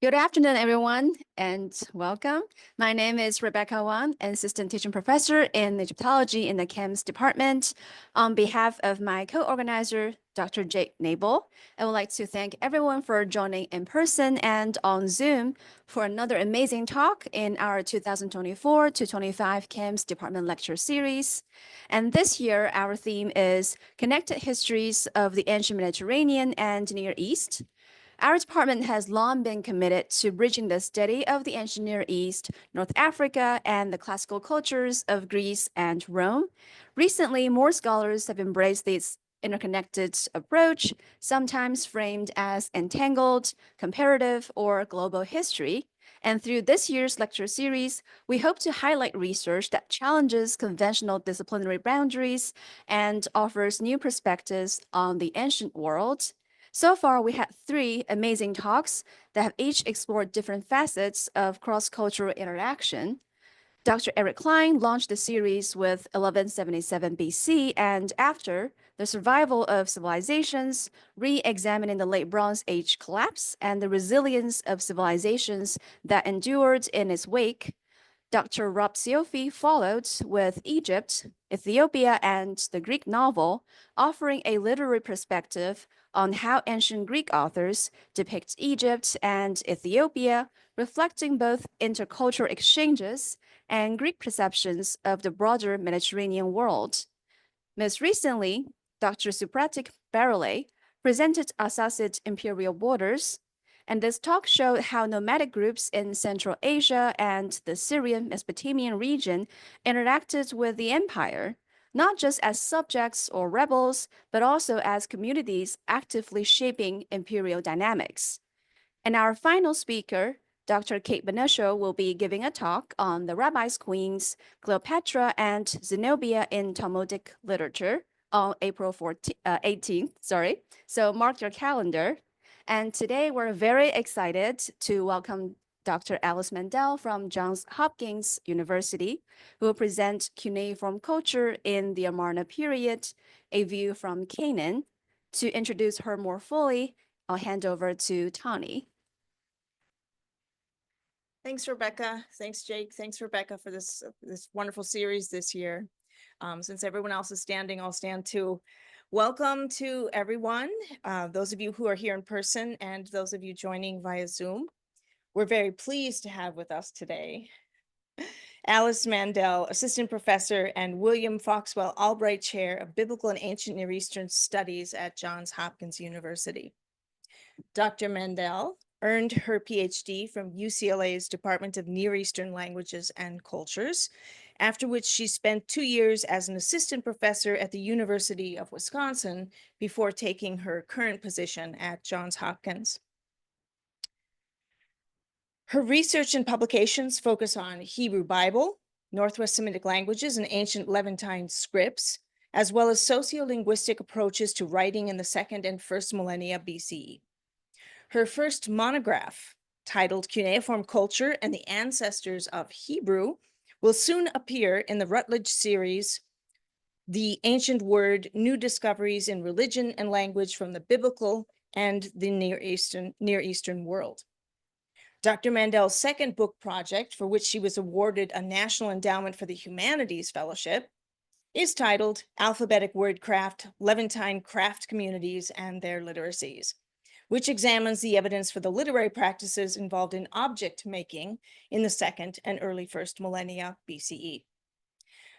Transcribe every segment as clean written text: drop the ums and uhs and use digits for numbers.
Good afternoon, everyone, and welcome. My name is Rebecca Wang, an assistant teaching professor in Egyptology in the Chems department. On behalf of my co-organizer, Dr. Jake Nabel, I would like to thank everyone for joining in person and on Zoom for another amazing talk in our 2024 to 25 Chems department lecture series. And this year, our theme is Connected Histories of the Ancient Mediterranean and Near East. Our department has long been committed to bridging the study of the ancient Near East, North Africa, and the classical cultures of Greece and Rome. Recently, more scholars have embraced this interconnected approach, sometimes framed as entangled, comparative, or global history. And through this year's lecture series, we hope to highlight research that challenges conventional disciplinary boundaries and offers new perspectives on the ancient world. So far, we had three amazing talks that have each explored different facets of cross-cultural interaction. Dr. Eric Klein launched the series with 1177 BC and after, the survival of civilizations, re-examining the late Bronze Age collapse and the resilience of civilizations that endured in its wake. Dr. Rob Siofi followed with Egypt, Ethiopia, and the Greek novel, offering a literary perspective on how ancient Greek authors depict Egypt and Ethiopia, reflecting both intercultural exchanges and Greek perceptions of the broader Mediterranean world. Most recently, Dr. Supratik Barole presented Assasid Imperial Borders, and this talk showed how nomadic groups in Central Asia and the Syrian Mesopotamian region interacted with the empire, not just as subjects or rebels, but also as communities actively shaping imperial dynamics. And our final speaker, Dr. Kate Benesho, will be giving a talk on the rabbi's queens, Cleopatra and Zenobia in Talmudic literature on April 18th. So mark your calendar. And today we're very excited to welcome Dr. Alice Mandell from Johns Hopkins University, who will present Cuneiform Culture in the Amarna Period, a view from Canaan. To introduce her more fully, I'll hand over to Tani. Thanks, Rebecca. Thanks, Jake. Thanks, Rebecca, for this wonderful series this year. Since everyone else is standing, I'll stand too. Welcome to everyone, those of you who are here in person and those of you joining via Zoom. We're very pleased to have with us today Alice Mandell, Assistant Professor and William Foxwell Albright Chair of Biblical and Ancient Near Eastern Studies at Johns Hopkins University. Dr. Mandell earned her PhD from UCLA's Department of Near Eastern Languages and Cultures, after which she spent 2 years as an assistant professor at the University of Wisconsin before taking her current position at Johns Hopkins. Her research and publications focus on Hebrew Bible, Northwest Semitic languages, and ancient Levantine scripts, as well as sociolinguistic approaches to writing in the 2nd and 1st millennia BCE. Her first monograph, titled Cuneiform Culture and the Ancestors of Hebrew, will soon appear in the Routledge series, The Ancient Word, New Discoveries in Religion and Language from the Biblical and the Near Eastern World. Dr. Mandell's second book project, for which she was awarded a National Endowment for the Humanities Fellowship, is titled Alphabetic Wordcraft, Levantine Craft Communities and Their Literacies, which examines the evidence for the literary practices involved in object making in the 2nd and early 1st millennia BCE.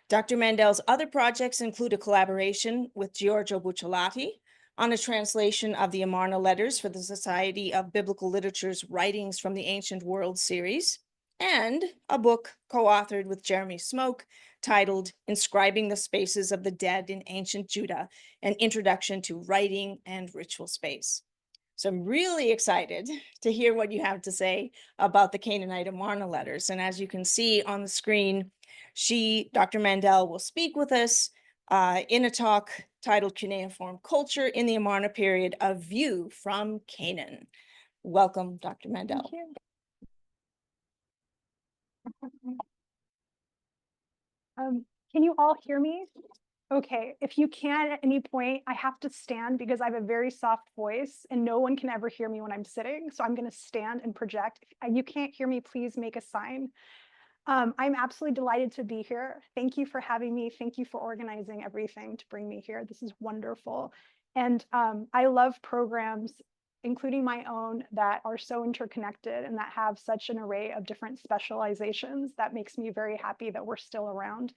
Dr. Mandell's other projects include a collaboration with Giorgio Bucciolati on a translation of the Amarna Letters for the Society of Biblical Literature's Writings from the Ancient World series, and a book co-authored with Jeremy Smoke titled Inscribing the Spaces of the Dead in Ancient Judah, an Introduction to Writing and Ritual Space. So I'm really excited to hear what you have to say about the Canaanite Amarna letters. And as you can see on the screen, Dr. Mandell, will speak with us in a talk titled Cuneiform Culture in the Amarna Period, A View from Canaan. Welcome, Dr. Mandell. Thank you. Can you all hear me? Okay, if you can at any point, I have to stand because I have a very soft voice and no one can ever hear me when I'm sitting. So I'm going to stand and project. If you can't hear me, please make a sign. I'm absolutely delighted to be here. Thank you for having me. Thank you for organizing everything to bring me here. This is wonderful. And I love programs, including my own, that are so interconnected and that have such an array of different specializations. That makes me very happy that we're still around.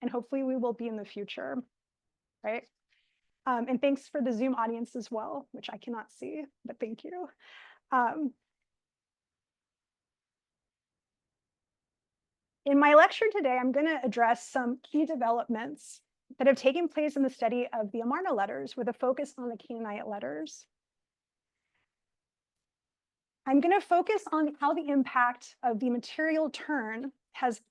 And hopefully we will be in the future, right? And thanks for the Zoom audience as well, which I cannot see, but thank you. In my lecture today, I'm going to address some key developments that have taken place in the study of the Amarna letters with a focus on the Canaanite letters. I'm going to focus on how the impact of the material turn has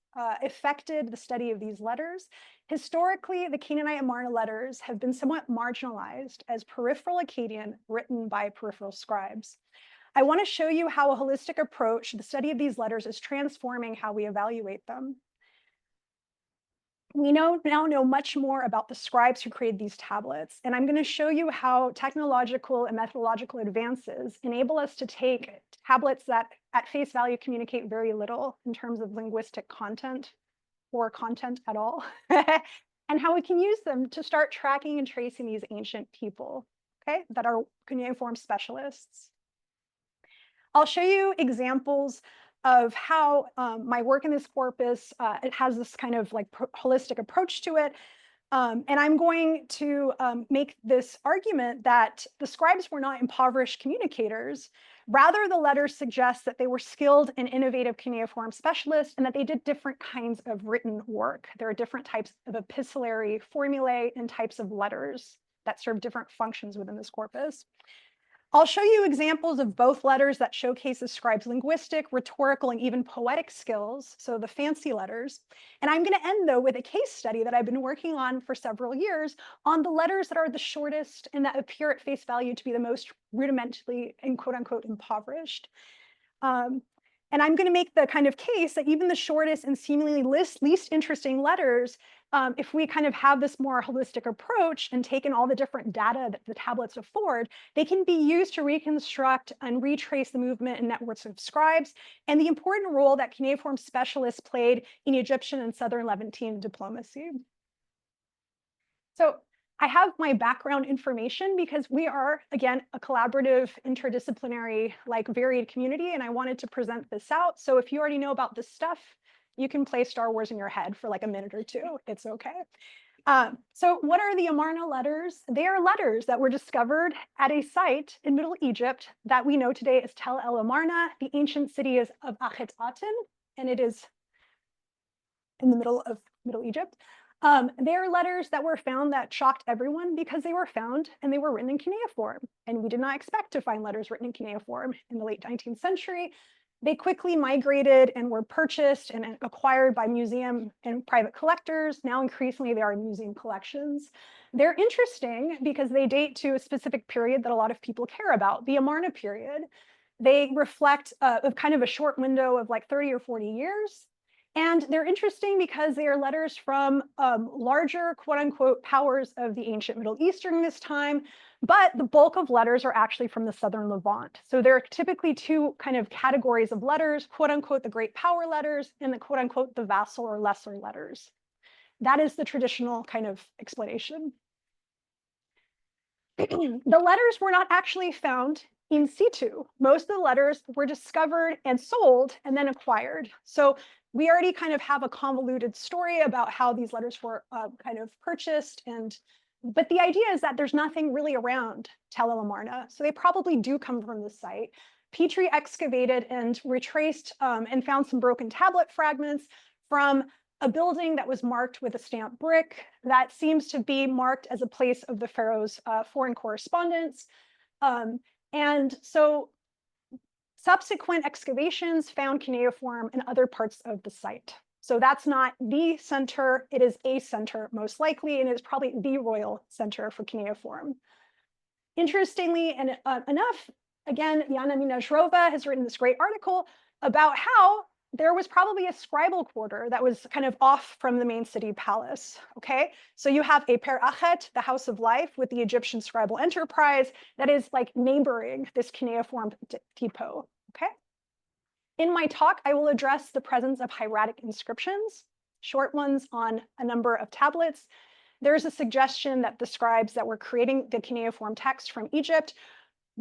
affected the study of these letters. Historically, the Canaanite Amarna letters have been somewhat marginalized as peripheral Akkadian written by peripheral scribes. I want to show you how a holistic approach to the study of these letters is transforming how we evaluate them. We now know much more about the scribes who created these tablets, and I'm going to show you how technological and methodological advances enable us to take tablets that at face value communicate very little in terms of linguistic content or content at all, and how we can use them to start tracking and tracing these ancient people, okay, that are cuneiform specialists. I'll show you examples of how my work in this corpus, it has this kind of like holistic approach to it. And I'm going to make this argument that the scribes were not impoverished communicators. Rather, the letters suggest that they were skilled and innovative cuneiform specialists and that they did different kinds of written work. There are different types of epistolary formulae and types of letters that serve different functions within this corpus. I'll show you examples of both letters that showcase the scribe's linguistic, rhetorical, and even poetic skills, so the fancy letters. And I'm going to end, though, with a case study that I've been working on for several years on the letters that are the shortest and that appear at face value to be the most rudimentally and quote-unquote impoverished. And I'm going to make the kind of case that even the shortest and seemingly least interesting letters, if we kind of have this more holistic approach and taken all the different data that the tablets afford, they can be used to reconstruct and retrace the movement and networks of scribes and the important role that cuneiform specialists played in Egyptian and Southern Levantine diplomacy. So I have my background information because we are, again, a collaborative, interdisciplinary, like varied community, and I wanted to present this out. So if you already know about this stuff, you can play Star Wars in your head for like a minute or two. It's okay. So what are the Amarna letters? They are letters that were discovered at a site in Middle Egypt that we know today as Tel El Amarna. The ancient city is of Akhetaten, and it is in the middle of Middle Egypt. They are letters that were found that shocked everyone because they were found and they were written in cuneiform. And we did not expect to find letters written in cuneiform in the late 19th century. They quickly migrated and were purchased and acquired by museum and private collectors. Now, increasingly, they are in museum collections. They're interesting because they date to a specific period that a lot of people care about, the Amarna period. They reflect kind of a short window of like 30 or 40 years. And they're interesting because they are letters from larger, quote unquote, powers of the ancient Middle East during this time, but the bulk of letters are actually from the Southern Levant. So there are typically two kind of categories of letters, quote unquote, the great power letters and the quote unquote, the vassal or lesser letters. That is the traditional kind of explanation. The letters were not actually found in situ. Most of the letters were discovered and sold and then acquired. So we already kind of have a convoluted story about how these letters were kind of purchased. But the idea is that there's nothing really around Tel El Amarna. So they probably do come from the site. Petrie excavated and retraced and found some broken tablet fragments from a building that was marked with a stamped brick that seems to be marked as a place of the pharaoh's foreign correspondence. And so subsequent excavations found cuneiform in other parts of the site. So that's not the center, it is a center most likely, and it is probably the royal center for cuneiform. Interestingly enough, again, Yana Minajrova has written this great article about how there was probably a scribal quarter that was kind of off from the main city palace, okay? So you have a Per Achet, the house of life, with the Egyptian scribal enterprise that is like neighboring this cuneiform depot, okay? In my talk, I will address the presence of hieratic inscriptions, short ones on a number of tablets. There's a suggestion that the scribes that were creating the cuneiform text from Egypt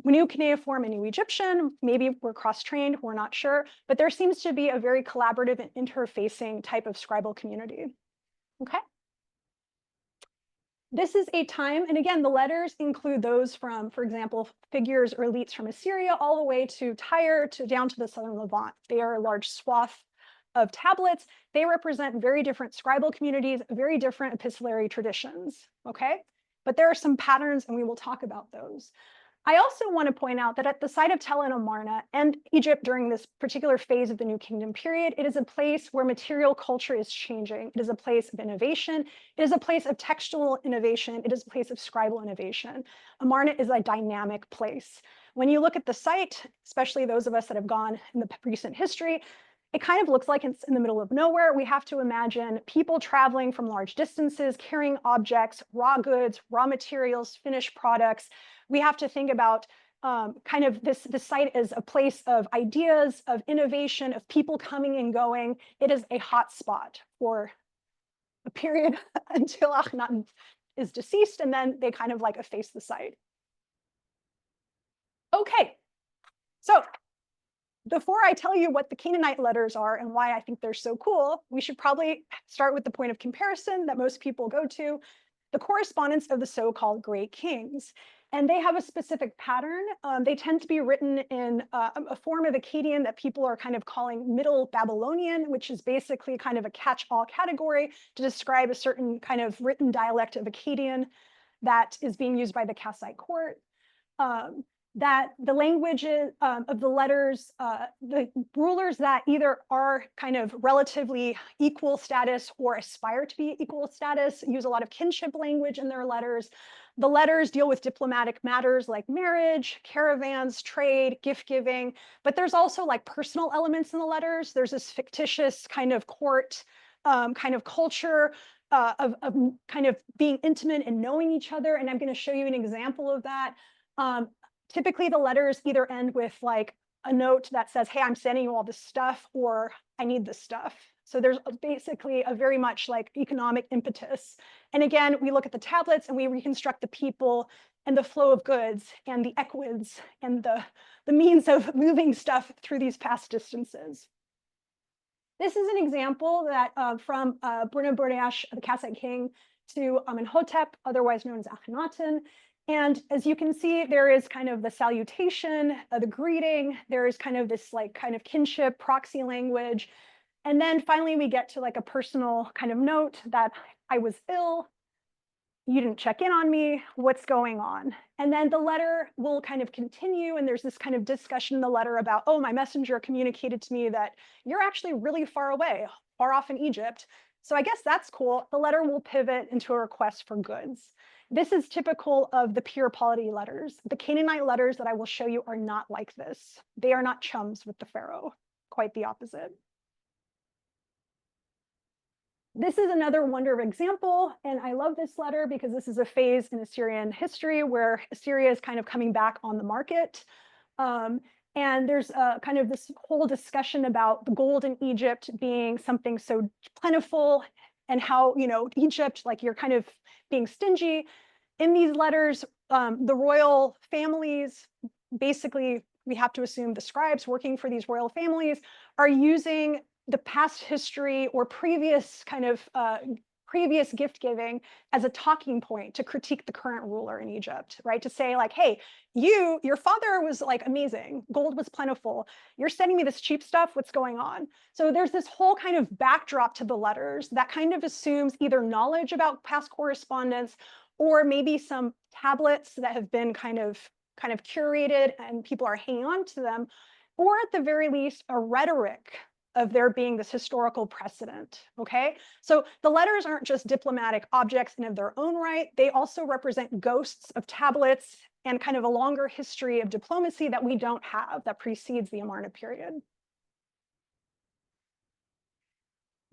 knew cuneiform and knew Egyptian, maybe were cross-trained, we're not sure, but there seems to be a very collaborative and interfacing type of scribal community, okay? This is a time, and again, the letters include those from, for example, figures or elites from Assyria all the way to Tyre to down to the southern Levant. They are a large swath of tablets. They represent very different scribal communities, very different epistolary traditions, okay? But there are some patterns, and we will talk about those. I also want to point out that at the site of Tel and Amarna and Egypt during this particular phase of the New Kingdom period, it is a place where material culture is changing. It is a place of innovation. It is a place of textual innovation. It is a place of scribal innovation. Amarna is a dynamic place. When you look at the site, especially those of us that have gone in the recent history, it kind of looks like it's in the middle of nowhere. We have to imagine people traveling from large distances, carrying objects, raw goods, raw materials, finished products. We have to think about kind of this site as a place of ideas, of innovation, of people coming and going. It is a hot spot for a period until Akhenaten is deceased, and then they kind of like efface the site. Okay, so before I tell you what the Canaanite letters are and why I think they're so cool, we should probably start with the point of comparison that most people go to, the correspondence of the so-called Great Kings. And they have a specific pattern. They tend to be written in a form of Akkadian that people are kind of calling Middle Babylonian, which is basically kind of a catch-all category to describe a certain kind of written dialect of Akkadian that is being used by the Kassite court. That the languages of the letters, the rulers that either are kind of relatively equal status or aspire to be equal status use a lot of kinship language in their letters. The letters deal with diplomatic matters like marriage, caravans, trade, gift giving, but there's also like personal elements in the letters. There's this fictitious kind of court kind of culture of kind of being intimate and knowing each other. And I'm going to show you an example of that. Typically, the letters either end with like a note that says, hey, I'm sending you all this stuff, or I need this stuff. So there's basically a very much like economic impetus. And again, we look at the tablets and we reconstruct the people and the flow of goods and the equids and the means of moving stuff through these past distances. This is an example that from Bruno Bordeaux, the Kassite king, to Amenhotep, otherwise known as Akhenaten. And as you can see, there is kind of the salutation, the greeting. There is kind of this like kind of kinship, proxy language. And then finally, we get to like a personal kind of note that I was ill. You didn't check in on me. What's going on? And then the letter will kind of continue. And there's this kind of discussion in the letter about, oh, my messenger communicated to me that you're actually really far away, far off in Egypt. So I guess that's cool. The letter will pivot into a request for goods. This is typical of the pure polity letters. The Canaanite letters that I will show you are not like this. They are not chums with the pharaoh, quite the opposite. This is another wonder of example, and I love this letter because this is a phase in Assyrian history where Assyria is kind of coming back on the market. And there's kind of this whole discussion about the gold in Egypt being something so plentiful and how, you know, Egypt, like you're kind of being stingy. In these letters, the royal families, basically, we have to assume the scribes working for these royal families are using the past history or previous kind of previous gift giving as a talking point to critique the current ruler in Egypt, right? To say like, hey, your father was like amazing, gold was plentiful. You're sending me this cheap stuff, what's going on? So there's this whole kind of backdrop to the letters that kind of assumes either knowledge about past correspondence or maybe some tablets that have been kind of curated and people are hanging on to them, or at the very least, a rhetoric of there being this historical precedent, okay? So the letters aren't just diplomatic objects in of their own right, they also represent ghosts of tablets and kind of a longer history of diplomacy that we don't have that precedes the Amarna period.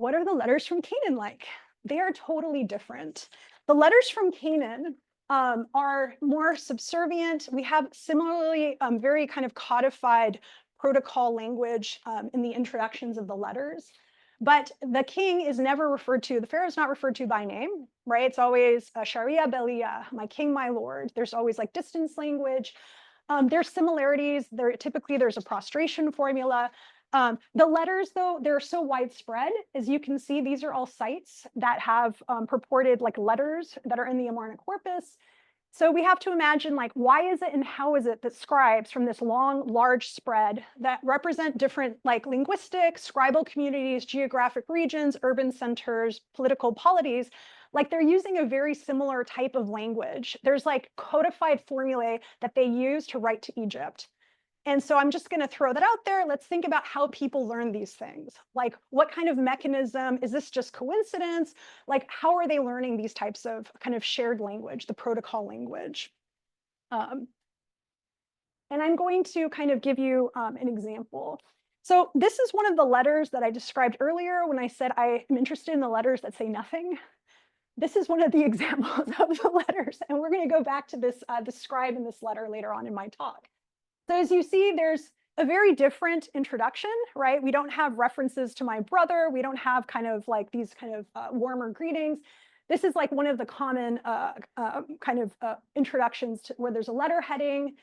What are the letters from Canaan like? They are totally different. The letters from Canaan are more subservient. We have similarly very kind of codified protocol language in the introductions of the letters. But the king is never referred to, the pharaoh is not referred to by name, right? It's always Sharia Belia, my king, my lord. There's always like distance language. There's similarities. Typically there's a prostration formula. The letters, though, they're so widespread. As you can see, these are all sites that have purported like letters that are in the Amarna corpus. So we have to imagine, like, why is it and how is it that scribes from this long, large spread that represent different like linguistic, scribal communities, geographic regions, urban centers, political polities, like they're using a very similar type of language. There's like codified formulae that they use to write to Egypt. And so I'm just going to throw that out there. Let's think about how people learn these things. Like, what kind of mechanism? Is this just coincidence? Like, how are they learning these types of kind of shared language, the protocol language? And I'm going to kind of give you an example. So this is one of the letters that I described earlier when I said I am interested in the letters that say nothing. This is one of the examples of the letters. And we're going to go back to this, the scribe in this letter later on in my talk. So as you see, there's a very different introduction, right? We don't have references to my brother. We don't have kind of like these kind of warmer greetings. This is like one of the common introductions to where there's a letter heading.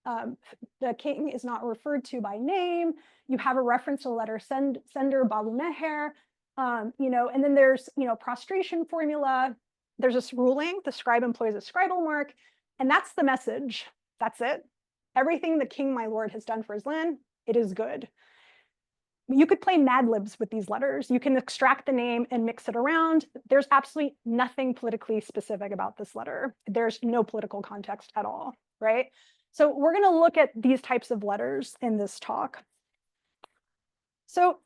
The king is not referred to by name. You have a reference to the letter sender, Babu Meher, and then there's, prostration formula. There's this ruling, the scribe employs a scribal mark, and that's the message. That's it. Everything the king, my lord, has done for his land, it is good. You could play Mad Libs with these letters. You can extract the name and mix it around. There's absolutely nothing politically specific about this letter. There's no political context at all, right? So we're going to look at these types of letters in this talk. So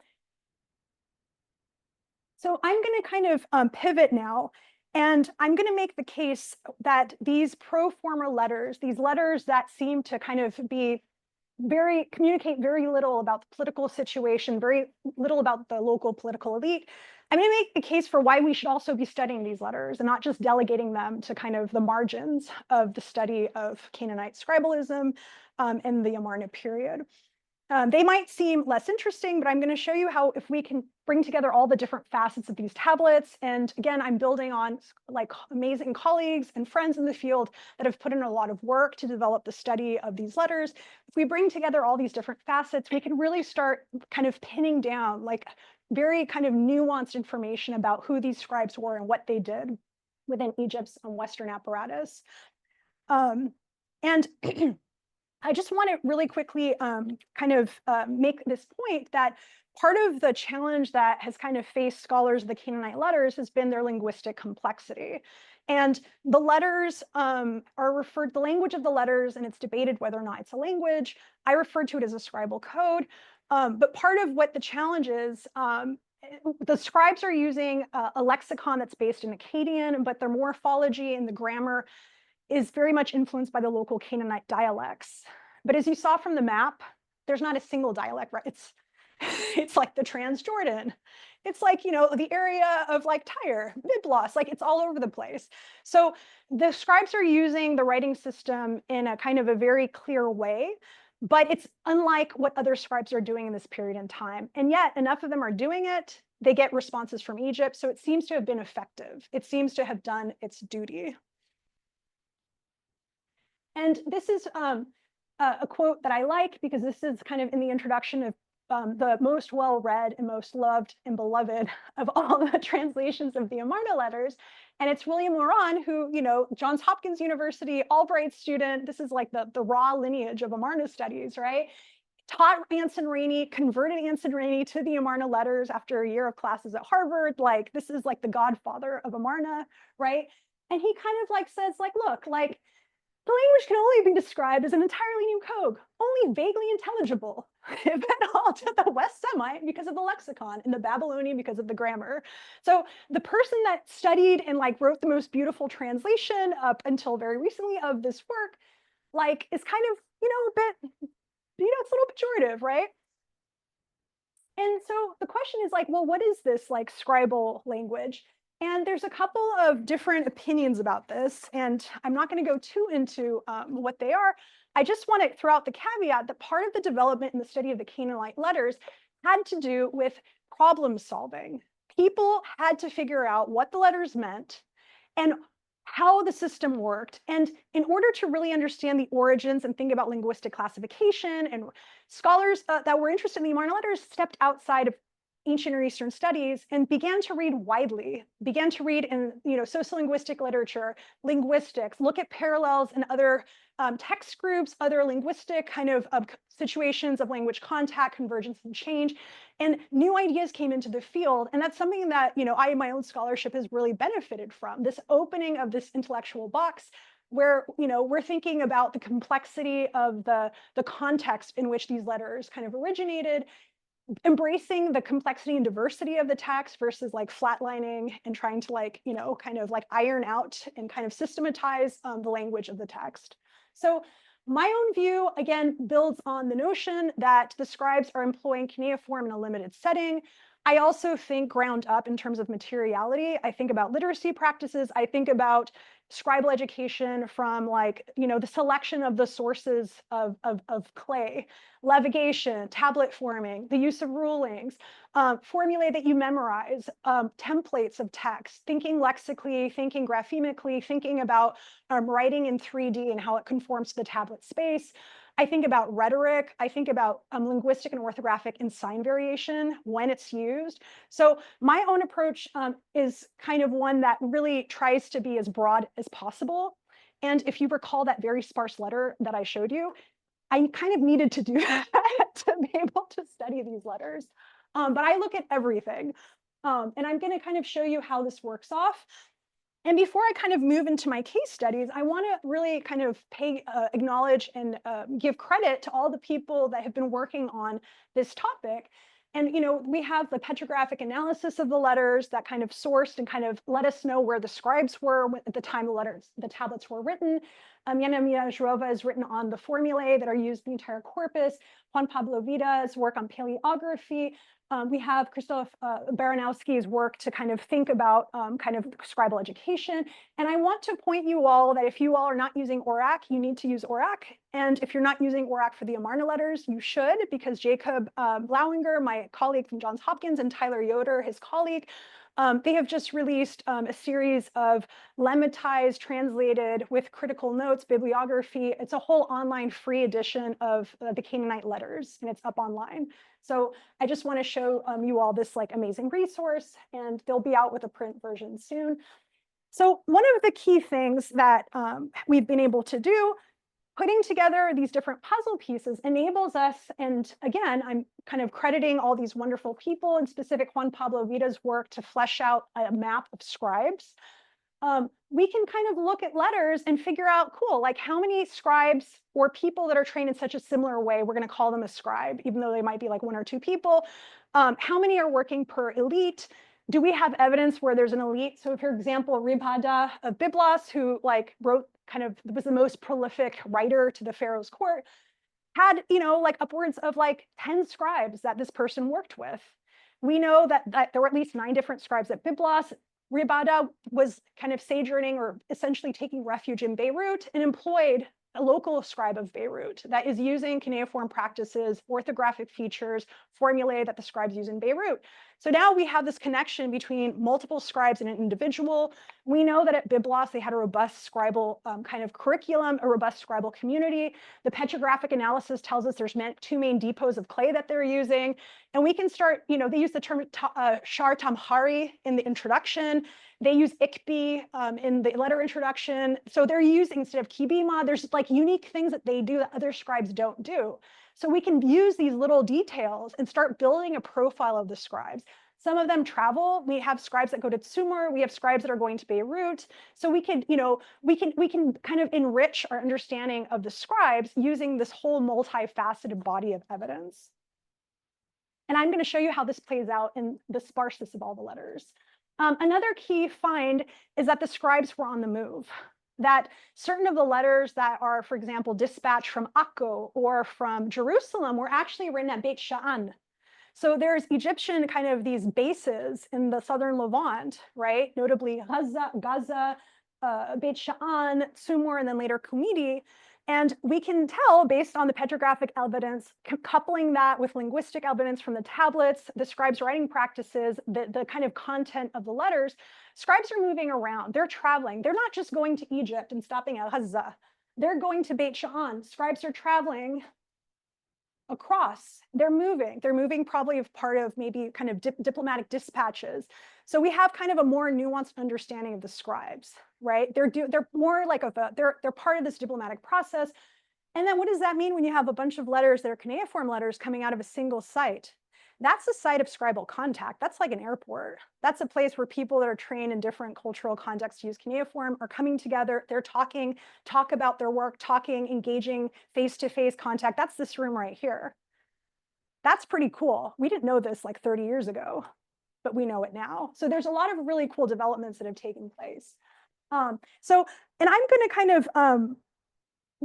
I'm going to kind of pivot now. And I'm going to make the case that these pro forma letters, these letters that seem to kind of communicate very little about the political situation, very little about the local political elite. I'm going to make the case for why we should also be studying these letters and not just delegating them to kind of the margins of the study of Canaanite scribalism and the Amarna period. They might seem less interesting, but I'm going to show you how if we can bring together all the different facets of these tablets. And again, I'm building on like amazing colleagues and friends in the field that have put in a lot of work to develop the study of these letters. If we bring together all these different facets, we can really start kind of pinning down like very kind of nuanced information about who these scribes were and what they did within Egypt's Western apparatus. And I just want to really quickly make this point that part of the challenge that has kind of faced scholars of the Canaanite letters has been their linguistic complexity. And the letters the language of the letters, and it's debated whether or not it's a language. I refer to it as a scribal code. But part of what the challenge is, the scribes are using a lexicon that's based in Akkadian, but their morphology and the grammar is very much influenced by the local Canaanite dialects. But as you saw from the map, there's not a single dialect, right? It's like the Transjordan. It's like, the area of like Tyre, Byblos, like it's all over the place. So the scribes are using the writing system in a kind of a very clear way, but it's unlike what other scribes are doing in this period in time. And yet enough of them are doing it. They get responses from Egypt. So it seems to have been effective. It seems to have done its duty. And this is a quote that I like because this is kind of in the introduction of the most well-read and most loved and beloved of all the translations of the Amarna letters. And it's William Moran, who, Johns Hopkins University, Albright student. This is like the raw lineage of Amarna studies, right? Taught Anson Rainey, converted Anson Rainey to the Amarna letters after a year of classes at Harvard. Like, this is like the godfather of Amarna, right? And he kind of like says, like, look, like, the language can only be described as an entirely new code, only vaguely intelligible, if at all, to the West Semite because of the lexicon, and the Babylonian because of the grammar. So the person that studied and like wrote the most beautiful translation up until very recently of this work, like is kind of, a bit, it's a little pejorative, right? And so the question is like, well, what is this like scribal language? And there's a couple of different opinions about this, and I'm not going to go too into what they are. I just want to throw out the caveat that part of the development in the study of the Canaanite letters had to do with problem solving. People had to figure out what the letters meant and how the system worked. And in order to really understand the origins and think about linguistic classification, and scholars that were interested in the Amarna letters stepped outside of ancient Near Eastern studies and began to read widely, began to read in sociolinguistic literature, linguistics, look at parallels in other text groups, other linguistic kind of situations of language contact, convergence, and change. And new ideas came into the field. And that's something that I, in my own scholarship, has really benefited from, this opening of this intellectual box where we're thinking about the complexity of the context in which these letters kind of originated, embracing the complexity and diversity of the text versus like flatlining and trying to kind of iron out and kind of systematize the language of the text. So my own view, again, builds on the notion that the scribes are employing cuneiform in a limited setting. I also think ground up in terms of materiality. I think about literacy practices. I think about scribal education from the selection of the sources of clay, levigation, tablet forming, the use of rulings, formulae that you memorize, templates of text, thinking lexically, thinking graphemically, thinking about writing in 3D and how it conforms to the tablet space. I think about rhetoric. I think about linguistic and orthographic and sign variation when it's used. So my own approach is kind of one that really tries to be as broad as possible. And if you recall that very sparse letter that I showed you, I kind of needed to do that to be able to study these letters. But I look at everything. And I'm going to kind of show you how this works off. And before I kind of move into my case studies, I want to really kind of acknowledge and give credit to all the people that have been working on this topic. And we have the petrographic analysis of the letters that kind of sourced and kind of let us know where the scribes were at the time the tablets were written. Yana Mirajrova has written on the formulae that are used in the entire corpus. Juan Pablo Vida's work on paleography. We have Krzysztof Baranowski's work to kind of think about kind of scribal education. And I want to point you all that if you all are not using ORAC, you need to use ORAC. And if you're not using ORAC for the Amarna letters, you should, because Jacob Blauinger, my colleague from Johns Hopkins, and Tyler Yoder, his colleague, they have just released a series of lemmatized, translated with critical notes, bibliography. It's a whole online free edition of the Canaanite letters, and it's up online. So I just want to show you all this amazing resource, and they'll be out with a print version soon. So one of the key things that we've been able to do, putting together these different puzzle pieces, enables us, and again, I'm kind of crediting all these wonderful people, in specific Juan Pablo Vida's work, to flesh out a map of scribes. We can kind of look at letters and figure out, cool, how many scribes or people that are trained in such a similar way, we're going to call them a scribe, even though they might be one or two people. How many are working per elite? Do we have evidence where there's an elite? So, for example, Ribada of Byblos, who wrote was the most prolific writer to the pharaoh's court, had upwards of 10 scribes that this person worked with. We know that there were at least 9 different scribes at Byblos. Ribada was kind of sojourning or essentially taking refuge in Beirut and employed a local scribe of Beirut that is using cuneiform practices, orthographic features, formulae that the scribes use in Beirut. So now we have this connection between multiple scribes and an individual. We know that at Byblos, they had a robust scribal kind of curriculum, a robust scribal community. The petrographic analysis tells us there's 2 main depots of clay that they're using. And we can start, they use the term shar tamhari in the introduction. They use ikbi in the letter introduction. So they're using, instead of kibima, there's unique things that they do that other scribes don't do. So we can use these little details and start building a profile of the scribes. Some of them travel. We have scribes that go to Tsumur. We have scribes that are going to Beirut. So we can, we can kind of enrich our understanding of the scribes using this whole multifaceted body of evidence. And I'm going to show you how this plays out in the sparseness of all the letters. Another key find is that the scribes were on the move, that certain of the letters that are, for example, dispatched from Akko or from Jerusalem were actually written at Beit Sha'an. So there's Egyptian kind of these bases in the southern Levant, right? Notably Gaza, Beit Sha'an, Sumur, and then later Kumidi. And we can tell based on the petrographic evidence, coupling that with linguistic evidence from the tablets, the scribes' writing practices, the kind of content of the letters, scribes are moving around. They're traveling. They're not just going to Egypt and stopping at Gaza. They're going to Beit Sha'an. Scribes are traveling across. They're moving probably as part of maybe kind of diplomatic dispatches. So we have kind of a more nuanced understanding of the scribes, right? They're more like they're part of this diplomatic process. And then what does that mean when you have a bunch of letters that are cuneiform letters coming out of a single site? That's a site of scribal contact. That's like an airport. That's a place where people that are trained in different cultural contexts to use cuneiform are coming together. They're talk about their work, engaging face-to-face contact. That's this room right here. That's pretty cool. We didn't know this like 30 years ago, but we know it now. So there's a lot of really cool developments that have taken place. And I'm going to kind of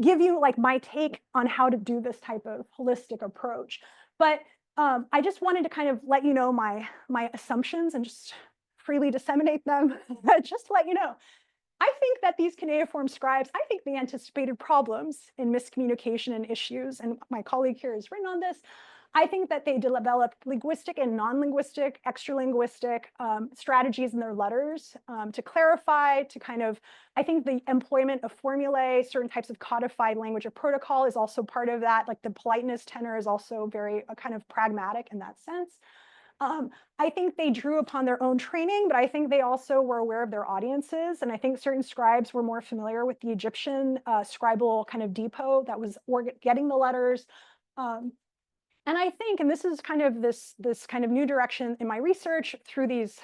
give you like my take on how to do this type of holistic approach. But I just wanted to kind of let you know my assumptions and just freely disseminate them, just to let you know. I think that these cuneiform scribes, I think they anticipated problems in miscommunication and issues, and my colleague here has written on this. I think that they developed linguistic and non-linguistic, extralinguistic strategies in their letters to clarify, to kind of, I think the employment of formulae, certain types of codified language of protocol is also part of that. Like the politeness tenor is also very kind of pragmatic in that sense. I think they drew upon their own training, but I think they also were aware of their audiences. And I think certain scribes were more familiar with the Egyptian scribal kind of depot that was getting the letters. And I think, and this is kind of this kind of new direction in my research through these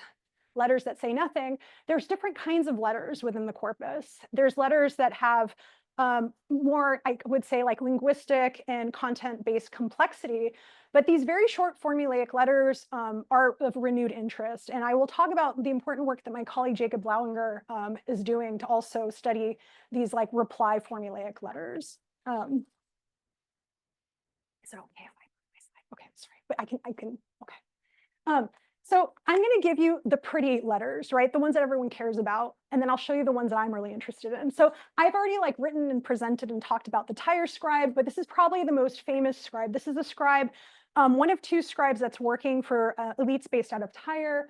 letters that say nothing, there's different kinds of letters within the corpus. There's letters that have more, I would say, like linguistic and content-based complexity, but these very short formulaic letters are of renewed interest. And I will talk about the important work that my colleague Jacob Lauinger is doing to also study these like reply formulaic letters. Is it okay if I move my slide? Okay, sorry, but I can, okay. So I'm going to give you the pretty letters, right? The ones that everyone cares about. And then I'll show you the ones that I'm really interested in. So I've already like written and presented and talked about the Tyre scribe, but this is probably the most famous scribe. This is a scribe, one of two scribes that's working for elites based out of Tyre.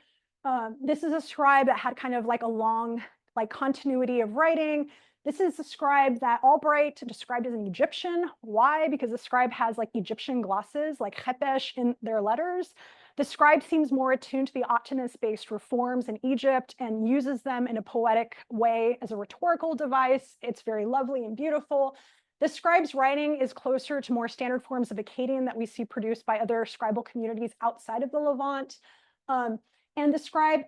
This is a scribe that had kind of like a long like continuity of writing. This is a scribe that Albright described as an Egyptian. Why? Because the scribe has like Egyptian glosses, like chepesh in their letters. The scribe seems more attuned to the optimist-based reforms in Egypt and uses them in a poetic way as a rhetorical device. It's very lovely and beautiful. The scribe's writing is closer to more standard forms of Akkadian that we see produced by other scribal communities outside of the Levant. And the scribe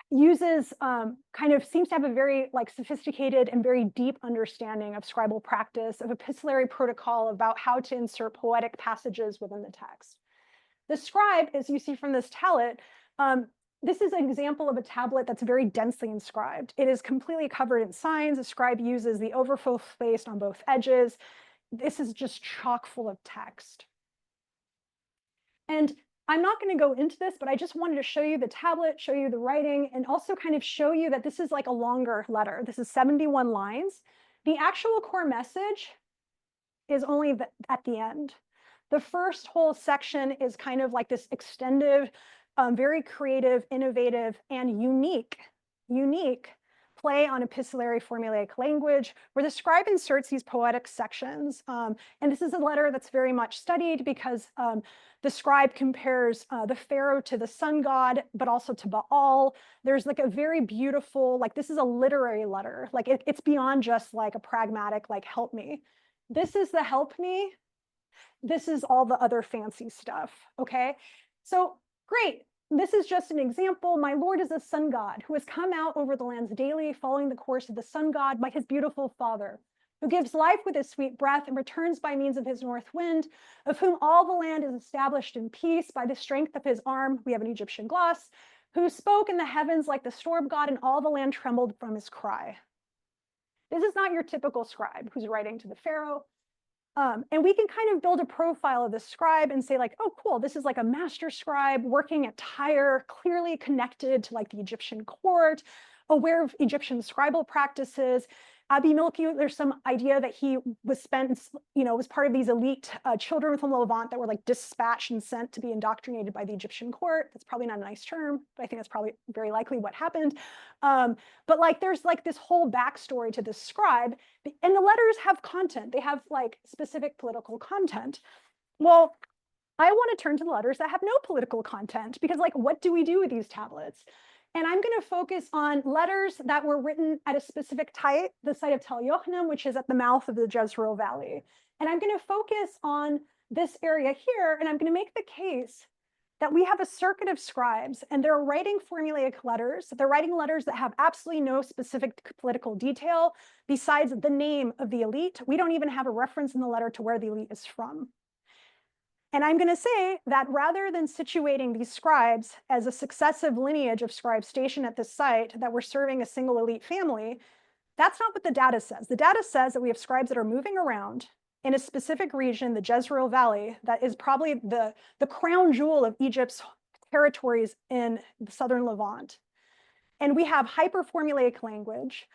uses kind of seems to have a very like sophisticated and very deep understanding of scribal practice, of epistolary protocol, about how to insert poetic passages within the text. The scribe, as you see from this tablet, this is an example of a tablet that's very densely inscribed. It is completely covered in signs. The scribe uses the overflow space on both edges. This is just chock full of text. And I'm not going to go into this, but I just wanted to show you the tablet, show you the writing, and also kind of show you that this is like a longer letter. This is 71 lines. The actual core message is only at the end. The first whole section is kind of like this extended, very creative, innovative, and unique play on epistolary formulaic language, where the scribe inserts these poetic sections. And this is a letter that's very much studied because the scribe compares the pharaoh to the sun god, but also to Baal. There's like a very beautiful, like this is a literary letter. Like it's beyond just like a pragmatic, like help me. This is the help me. This is all the other fancy stuff, okay? So great. This is just an example. My Lord is a sun god who has come out over the lands daily, following the course of the sun god by his beautiful father, who gives life with his sweet breath and returns by means of his north wind, of whom all the land is established in peace by the strength of his arm. We have an Egyptian gloss, who spoke in the heavens like the storm god, and all the land trembled from his cry. This is not your typical scribe who's writing to the pharaoh. And we can kind of build a profile of the scribe and say like, oh, cool, this is like a master scribe working at Tyre, clearly connected to like the Egyptian court, aware of Egyptian scribal practices. Abi Milki, there's some idea that he was was part of these elite children from the Levant that were like dispatched and sent to be indoctrinated by the Egyptian court. That's probably not a nice term, but I think that's probably very likely what happened. But like, there's like this whole backstory to this scribe, and the letters have content. They have like specific political content. Well, I want to turn to the letters that have no political content, because like, what do we do with these tablets? And I'm going to focus on letters that were written at a specific site, the site of Tel Yochnim, which is at the mouth of the Jezreel Valley. And I'm going to focus on this area here, and I'm going to make the case that we have a circuit of scribes, and they're writing formulaic letters. They're writing letters that have absolutely no specific political detail besides the name of the elite. We don't even have a reference in the letter to where the elite is from. And I'm going to say that rather than situating these scribes as a successive lineage of scribes stationed at this site that were serving a single elite family, that's not what the data says. The data says that we have scribes that are moving around in a specific region, the Jezreel Valley, that is probably the crown jewel of Egypt's territories in the southern Levant. And we have hyperformulaic language,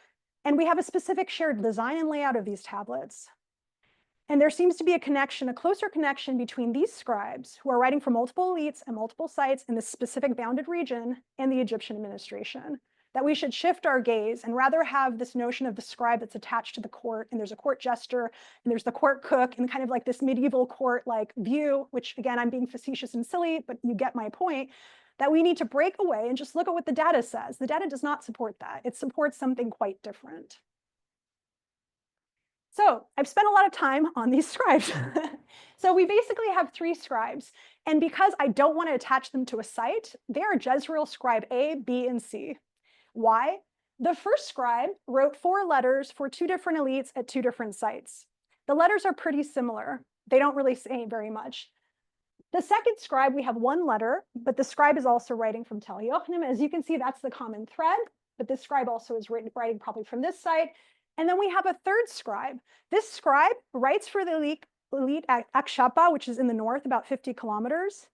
and we have a specific shared design and layout of these tablets. And there seems to be a connection, a closer connection between these scribes who are writing for multiple elites and multiple sites in this specific bounded region and the Egyptian administration, that we should shift our gaze and rather have this notion of the scribe that's attached to the court, and there's a court jester, and there's the court cook, and kind of like this medieval court-like view, which again, I'm being facetious and silly, but you get my point, that we need to break away and just look at what the data says. The data does not support that. It supports something quite different. So I've spent a lot of time on these scribes. So we basically have 3 scribes. And because I don't want to attach them to a site, they are Jezreel scribe A, B, and C. Why? The first scribe wrote 4 letters for 2 different elites at 2 different sites. The letters are pretty similar. They don't really say very much. The second scribe, we have 1 letter, but the scribe is also writing from Tel Yochnim. As you can see, that's the common thread, but this scribe also is writing probably from this site. And then we have a third scribe. This scribe writes for the elite at Akshapa, which is in the north, about 50 kilometers,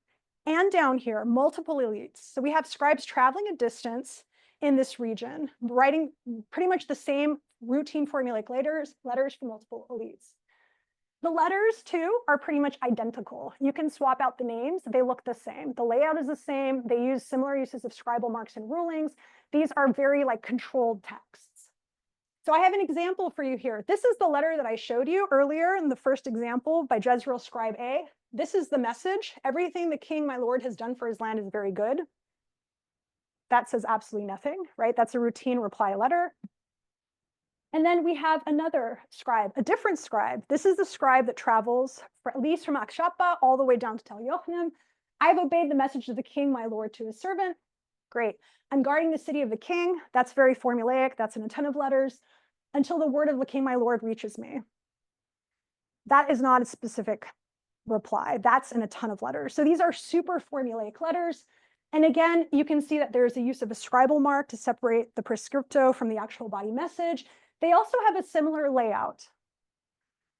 and down here, multiple elites. So we have scribes traveling a distance in this region, writing pretty much the same routine formulaic letters for multiple elites. The letters, too, are pretty much identical. You can swap out the names. They look the same. The layout is the same. They use similar uses of scribal marks and rulings. These are very like controlled texts. So I have an example for you here. This is the letter that I showed you earlier in the first example by Jezreel scribe A. This is the message. Everything the king, my lord, has done for his land is very good. That says absolutely nothing, right? That's a routine reply letter. And then we have another scribe, a different scribe. This is the scribe that travels at least from Akshapa all the way down to Tel Yochnim. I've obeyed the message of the king, my lord, to his servant. Great. I'm guarding the city of the king. That's very formulaic. That's in a ton of letters. Until the word of the king, my lord, reaches me. That is not a specific reply. That's in a ton of letters. So these are super formulaic letters. And again, you can see that there's a use of a scribal mark to separate the prescripto from the actual body message. They also have a similar layout.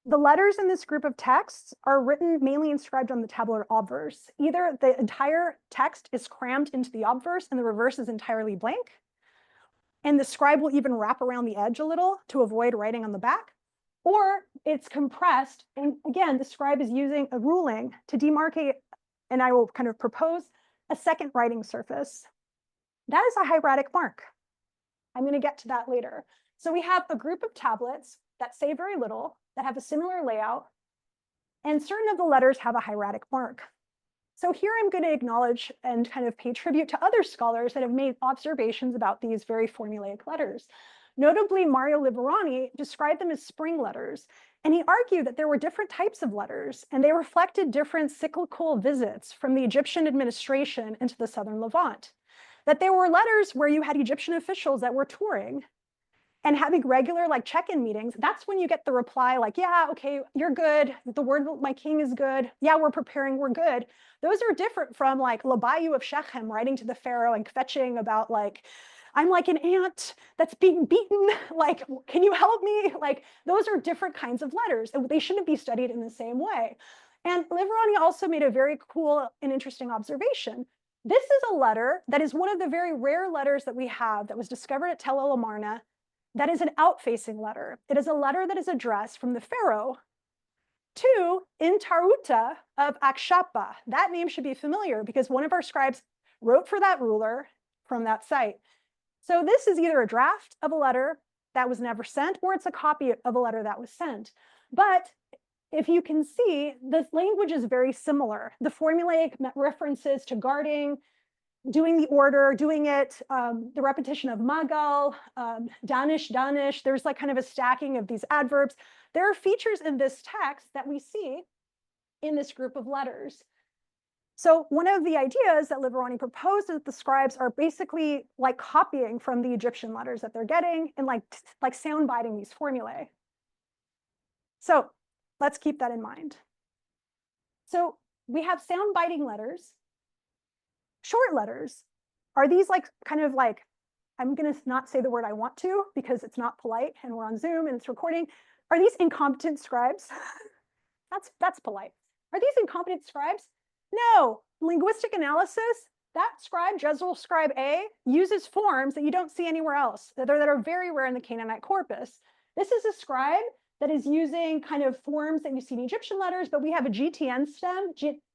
The letters in this group of texts are written mainly inscribed on the tabular obverse. Either the entire text is crammed into the obverse and the reverse is entirely blank, and the scribe will even wrap around the edge a little to avoid writing on the back, or it's compressed. And again, the scribe is using a ruling to demarcate, and I will kind of propose a second writing surface. That is a hieratic mark. I'm going to get to that later. So we have a group of tablets that say very little, that have a similar layout, and certain of the letters have a hieratic mark. So here I'm going to acknowledge and kind of pay tribute to other scholars that have made observations about these very formulaic letters. Notably, Mario Liverani described them as spring letters, and he argued that there were different types of letters, and they reflected different cyclical visits from the Egyptian administration into the southern Levant. That there were letters where you had Egyptian officials that were touring and having regular like check-in meetings. That's when you get the reply like, yeah, okay, you're good. The word of my king is good. Yeah, we're preparing, we're good. Those are different from like Labayu of Shechem writing to the pharaoh and fetching about like I'm like an ant that's being beaten. Like, can you help me? Like, those are different kinds of letters, and they shouldn't be studied in the same way. And Liverani also made a very cool and interesting observation. This is a letter that is one of the very rare letters that we have that was discovered at Tel el Amarna that is an out-facing letter. It is a letter that is addressed from the pharaoh to Intaruta of Akshapa. That name should be familiar because one of our scribes wrote for that ruler from that site. So this is either a draft of a letter that was never sent, or it's a copy of a letter that was sent. But if you can see, the language is very similar. The formulaic references to guarding, doing the order, doing it, the repetition of magal, danish, danish, there's like kind of a stacking of these adverbs. There are features in this text that we see in this group of letters. So one of the ideas that Liverani proposed is that the scribes are basically like copying from the Egyptian letters that they're getting and like sound biting these formulae. So let's keep that in mind. So we have sound biting letters. Short letters. Are these like kind of like, I'm going to not say the word I want to because it's not polite and we're on Zoom and it's recording. Are these incompetent scribes? That's polite. Are these incompetent scribes? No. Linguistic analysis, that scribe, Jezreel scribe A, uses forms that you don't see anywhere else, that are very rare in the Canaanite corpus. This is a scribe that is using kind of forms that you see in Egyptian letters, but we have a GTN stem,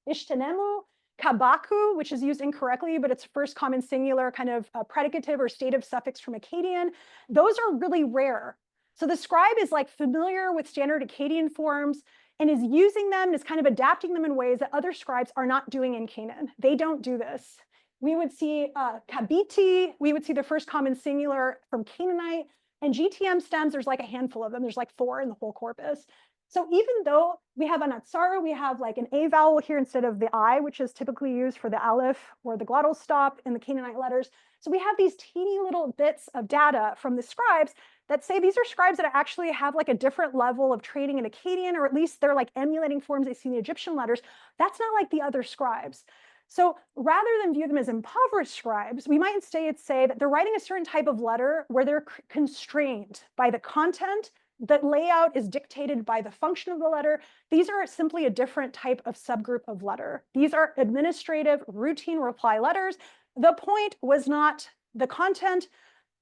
ishtenemu, kabaku, which is used incorrectly, but it's first common singular kind of predicative or stative suffix from Akkadian. Those are really rare. So the scribe is like familiar with standard Akkadian forms and is using them and is kind of adapting them in ways that other scribes are not doing in Canaan. They don't do this. We would see kabiti, we would see the first common singular from Canaanite, and GTM stems, there's like a handful of them. There's like 4 in the whole corpus. So even though we have an atzara, we have like an A vowel here instead of the I, which is typically used for the aleph or the glottal stop in the Canaanite letters. So we have these teeny little bits of data from the scribes that say these are scribes that actually have like a different level of training in Akkadian, or at least they're like emulating forms they see in the Egyptian letters. That's not like the other scribes. So rather than view them as impoverished scribes, we might instead say that they're writing a certain type of letter where they're constrained by the content. The layout is dictated by the function of the letter. These are simply a different type of subgroup of letter. These are administrative routine reply letters. The point was not the content.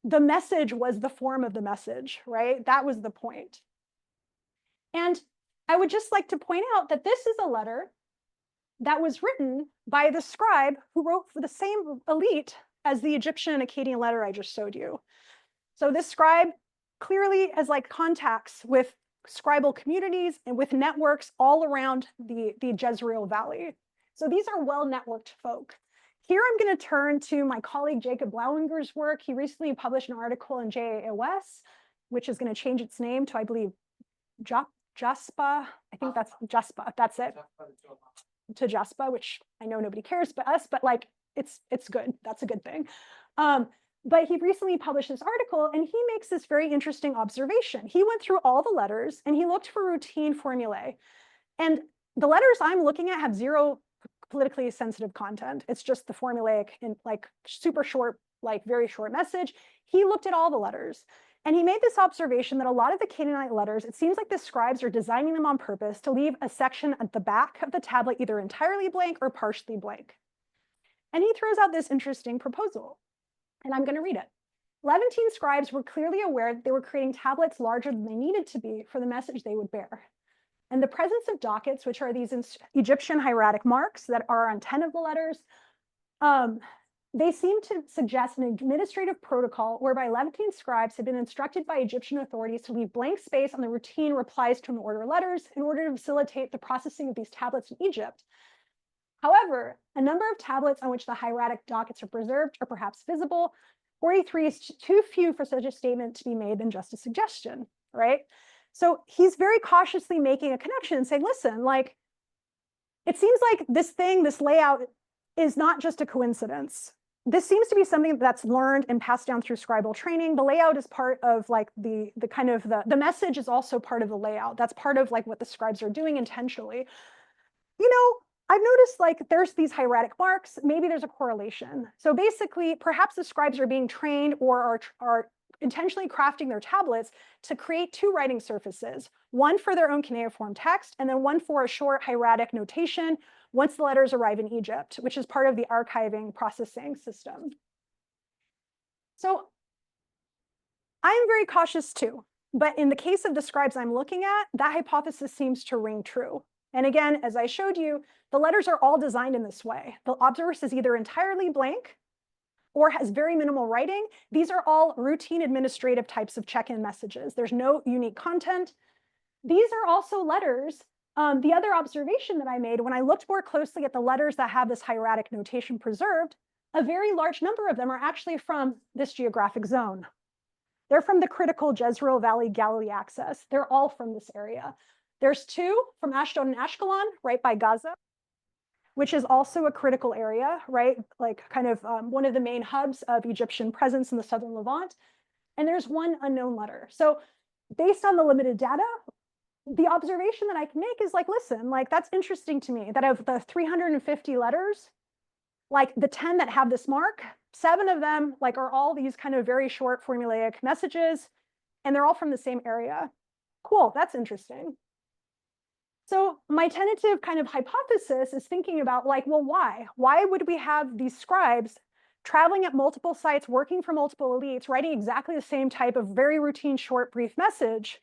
The message was the form of the message, right? That was the point. And I would just like to point out that this is a letter that was written by the scribe who wrote for the same elite as the Egyptian and Akkadian letter I just showed you. So this scribe clearly has like contacts with scribal communities and with networks all around the Jezreel Valley. So these are well-networked folk. Here I'm going to turn to my colleague Jacob Blauinger's work. He recently published an article in JAOS, which is going to change its name to, I believe, JASPA. I think that's JASPA. That's it. To JASPA, which I know nobody cares but us, but like it's good. That's a good thing. But he recently published this article and he makes this very interesting observation. He went through all the letters and he looked for routine formulae. And the letters I'm looking at have 0 politically sensitive content. It's just the formulaic and like super short, like very short message. He looked at all the letters and he made this observation that a lot of the Canaanite letters, it seems like the scribes are designing them on purpose to leave a section at the back of the tablet either entirely blank or partially blank. And he throws out this interesting proposal. And I'm going to read it. Levantine scribes were clearly aware that they were creating tablets larger than they needed to be for the message they would bear. And the presence of dockets, which are these Egyptian hieratic marks that are on 10 of the letters, they seem to suggest an administrative protocol whereby Levantine scribes had been instructed by Egyptian authorities to leave blank space on the routine replies to an order letters in order to facilitate the processing of these tablets in Egypt. However, a number of tablets on which the hieratic dockets are preserved are perhaps visible. 43 is too few for such a statement to be made than just a suggestion, right? So he's very cautiously making a connection and saying, listen, like, it seems like this thing, this layout is not just a coincidence. This seems to be something that's learned and passed down through scribal training. The layout is part of like the kind of the message is also part of the layout. That's part of like what the scribes are doing intentionally. You know, I've noticed like there's these hieratic marks, maybe there's a correlation. So basically, perhaps the scribes are being trained or are intentionally crafting their tablets to create two writing surfaces, one for their own cuneiform text, and then one for a short hieratic notation once the letters arrive in Egypt, which is part of the archiving processing system. So I'm very cautious too, but in the case of the scribes I'm looking at, that hypothesis seems to ring true. And again, as I showed you, the letters are all designed in this way. The obverse is either entirely blank or has very minimal writing. These are all routine administrative types of check-in messages. There's no unique content. These are also letters. The other observation that I made when I looked more closely at the letters that have this hieratic notation preserved, a very large number of them are actually from this geographic zone. They're from the critical Jezreel Valley Galilee axis. They're all from this area. There's two from Ashdod and Ashkelon, right by Gaza, which is also a critical area, right? Like kind of one of the main hubs of Egyptian presence in the southern Levant. And there's one unknown letter. So based on the limited data, the observation that I can make is like, listen, like that's interesting to me that of the 350 letters, like the 10 that have this mark, 7 of them like are all these kind of very short formulaic messages, and they're all from the same area. Cool, that's interesting. So my tentative kind of hypothesis is thinking about like, well, why? Why would we have these scribes traveling at multiple sites, working for multiple elites, writing exactly the same type of very routine, short, brief message?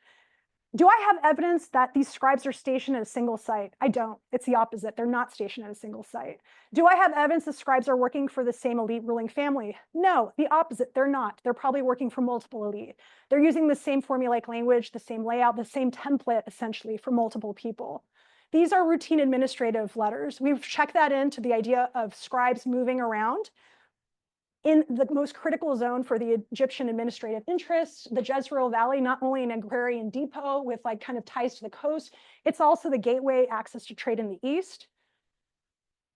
Do I have evidence that these scribes are stationed at a single site? I don't. It's the opposite. They're not stationed at a single site. Do I have evidence the scribes are working for the same elite ruling family? No, the opposite. They're not. They're probably working for multiple elite. They're using the same formulaic language, the same layout, the same template, essentially, for multiple people. These are routine administrative letters. We've checked that into the idea of scribes moving around in the most critical zone for the Egyptian administrative interests, the Jezreel Valley, not only an agrarian depot with like kind of ties to the coast, it's also the gateway access to trade in the east.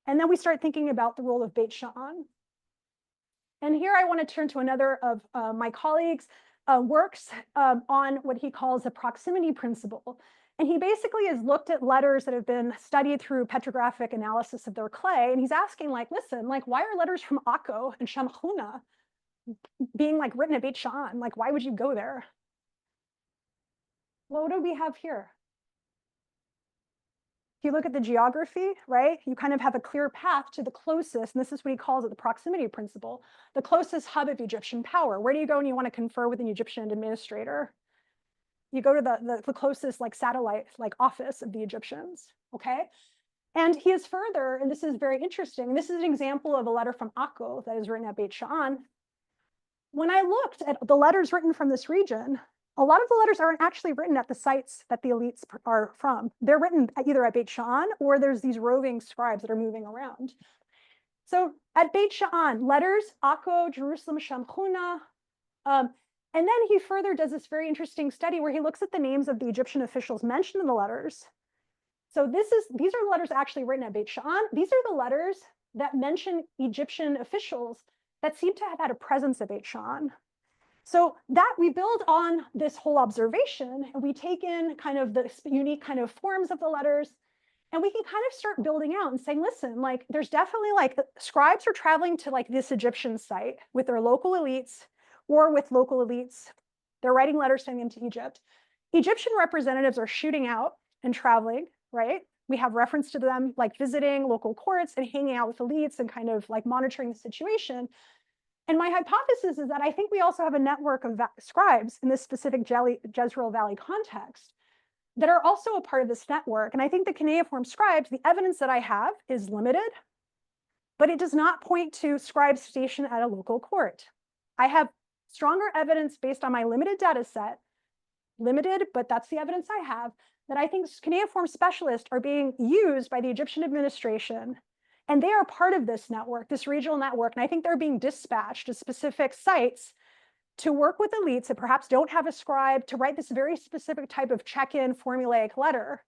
And then we start thinking about the role of Beit Sha'an. And here I want to turn to another of my colleagues' works on what he calls the proximity principle. And he basically has looked at letters that have been studied through petrographic analysis of their clay. And he's asking like, listen, like, why are letters from Akko and Shamkhuna being like written at Beit Sha'an? Like, why would you go there? Well, what do we have here? If you look at the geography, right, you kind of have a clear path to the closest, and this is what he calls it, the proximity principle, the closest hub of Egyptian power. Where do you go when you want to confer with an Egyptian administrator? You go to the closest like satellite like office of the Egyptians, okay? And he is further, and this is very interesting, this is an example of a letter from Akko that is written at Beit Sha'an. When I looked at the letters written from this region, a lot of the letters aren't actually written at the sites that the elites are from. They're written either at Beit Sha'an or there's these roving scribes that are moving around. So at Beit Sha'an, letters, Akko, Jerusalem, Shamkhuna, and then he further does this very interesting study where he looks at the names of the Egyptian officials mentioned in the letters. So these are the letters actually written at Beit Sha'an. These are the letters that mention Egyptian officials that seem to have had a presence at Beit Sha'an. So that we build on this whole observation, and we take in kind of the unique kind of forms of the letters, and we can kind of start building out and saying, listen, like there's definitely like scribes are traveling to like this Egyptian site with their local elites or with local elites. They're writing letters sending them to Egypt. Egyptian representatives are shooting out and traveling, right? We have reference to them like visiting local courts and hanging out with elites and kind of like monitoring the situation. And my hypothesis is that I think we also have a network of scribes in this specific Jezreel Valley context that are also a part of this network. And I think the cuneiform scribes, the evidence that I have is limited, but it does not point to scribes stationed at a local court. I have stronger evidence based on my limited data set, limited, but that's the evidence I have, that I think cuneiform specialists are being used by the Egyptian administration, and they are part of this network, this regional network, and I think they're being dispatched to specific sites to work with elites that perhaps don't have a scribe to write this very specific type of check-in formulaic letter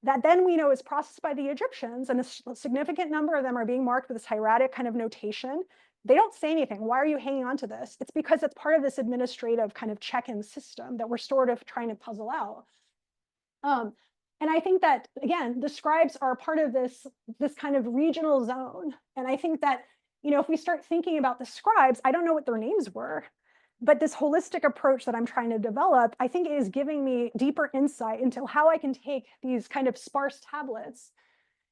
that then we know is processed by the Egyptians, and a significant number of them are being marked with this hieratic kind of notation. They don't say anything. Why are you hanging on to this? It's because it's part of this administrative kind of check-in system that we're sort of trying to puzzle out. And I think that, again, the scribes are part of this kind of regional zone. And I think that, if we start thinking about the scribes, I don't know what their names were, but this holistic approach that I'm trying to develop, I think is giving me deeper insight into how I can take these kind of sparse tablets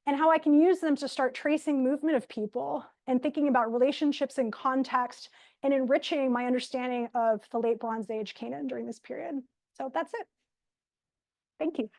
and how I can use them to start tracing movement of people and thinking about relationships and context and enriching my understanding of the late Bronze Age Canaan during this period. So that's it. Thank you.